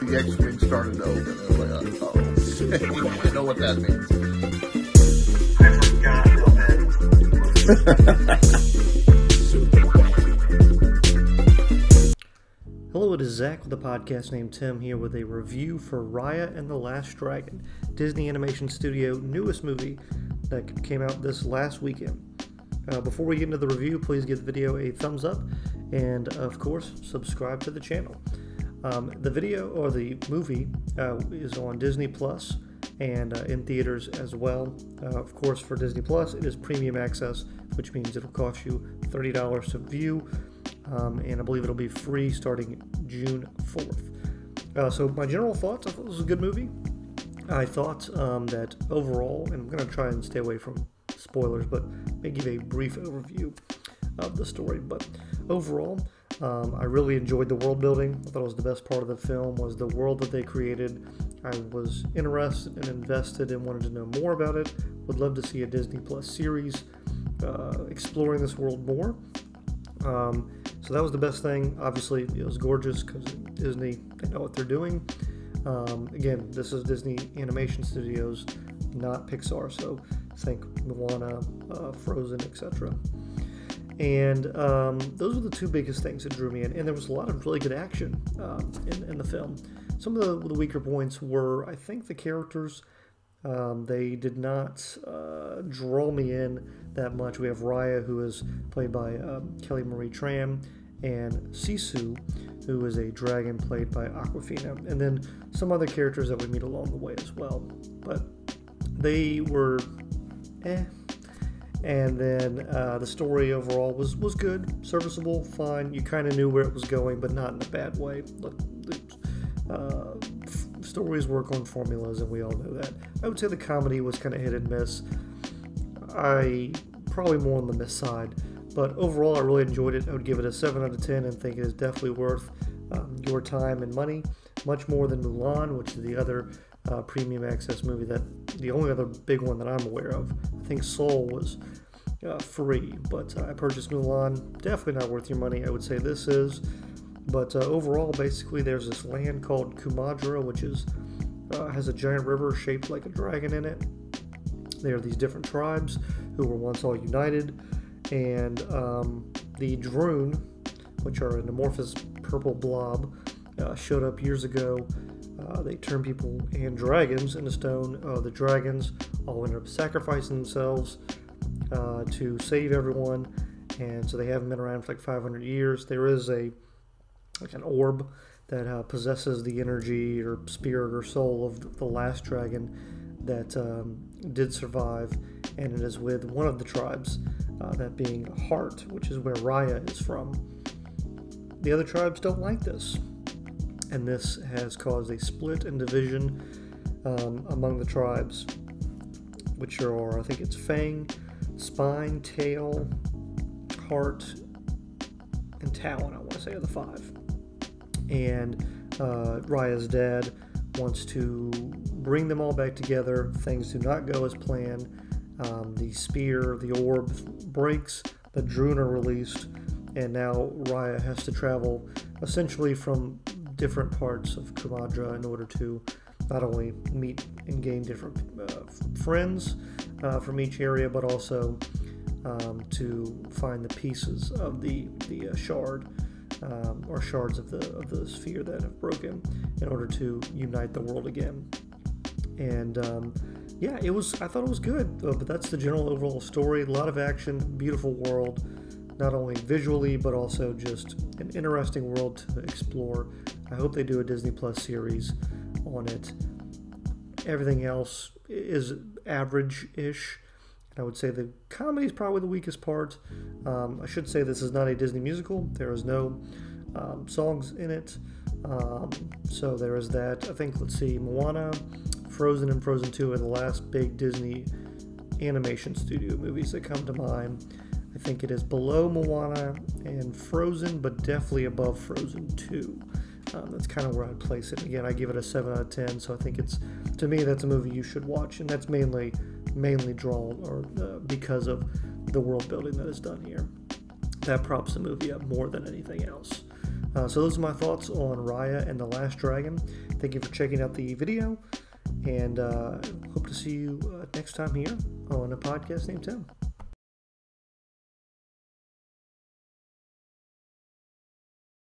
the X-Wing started to open. I was like, oh, I know what that means. Hello, it is Zach with a podcast named Tim here with a review for Raya and the Last Dragon, Disney Animation Studio newest movie that came out this last weekend. Before we get into the review, please give the video a thumbs up and, of course, subscribe to the channel. The video, or the movie, is on Disney Plus and in theaters as well. Of course, for Disney Plus, it is premium access, which means it'll cost you $30 to view, and I believe it'll be free starting June 4th. So my general thoughts, I thought this was a good movie. I thought that overall, and I'm going to try and stay away from spoilers, but may give a brief overview of the story. But overall, I really enjoyed the world building. I thought it was the best part of the film was the world that they created. I was interested and invested and wanted to know more about it. Would love to see a Disney Plus series exploring this world more. So that was the best thing. Obviously, it was gorgeous because Disney, they know what they're doing. Again, this is Disney Animation Studios, not Pixar, so think Moana, Frozen, etc. And those were the two biggest things that drew me in. And there was a lot of really good action in the film. Some of the weaker points were, I think, the characters. They did not draw me in that much. We have Raya, who is played by Kelly Marie Tran, and Sisu, who is a dragon played by Awkwafina, and then some other characters that we meet along the way as well. But they were And then the story overall was good, serviceable, fine. You kind of knew where it was going, but not in a bad way. Look, stories work on formulas, and we all know that. I would say the comedy was kind of hit and miss. Probably more on the miss side, but overall I really enjoyed it. I would give it a 7 out of 10 and think it is definitely worth your time and money, much more than Mulan, which is the other premium access movie, the only other big one that I'm aware of. I think Soul was free, but I purchased Mulan. Definitely not worth your money, I would say this is. But overall, basically, there's this land called Kumadra, which has a giant river shaped like a dragon in it. There are these different tribes who were once all united, and the Droon, which are an amorphous purple blob, showed up years ago. They turned people and dragons into stone. The dragons all ended up sacrificing themselves to save everyone, and so they haven't been around for like 500 years. There is an orb that possesses the energy or spirit or soul of the last dragon that did survive, and it is with one of the tribes, that being Heart, which is where Raya is from. The other tribes don't like this, and this has caused a split and division among the tribes, which are, I think it's Fang, Spine, Tail, Heart, and Talon, I want to say, are the 5. And Raya's dad wants to bring them all back together. Things do not go as planned. The spear, the orb breaks, the Droon are released, and now Raya has to travel essentially from different parts of Kumadra in order to not only meet and gain different friends from each area, but also to find the pieces of the shard, or shards of the sphere that have broken, in order to unite the world again. And I thought it was good, but that's the general overall story. A lot of action, beautiful world, not only visually but also just an interesting world to explore. I hope they do a Disney Plus series on it. Everything else is average-ish. I would say the comedy is probably the weakest part. I should say this is not a Disney musical. There is no songs in it. So there is that. I think, let's see, Moana, Frozen, and Frozen 2 are the last big Disney animation studio movies that come to mind. I think it is below Moana and Frozen, but definitely above Frozen 2. That's kind of where I'd place it. Again, I give it a 7 out of 10, so I think to me, that's a movie you should watch, and that's mainly drawn because of the world building that is done here. That props the movie up more than anything else. So those are my thoughts on Raya and the Last Dragon. Thank you for checking out the video, and hope to see you next time here on a podcast named Tim.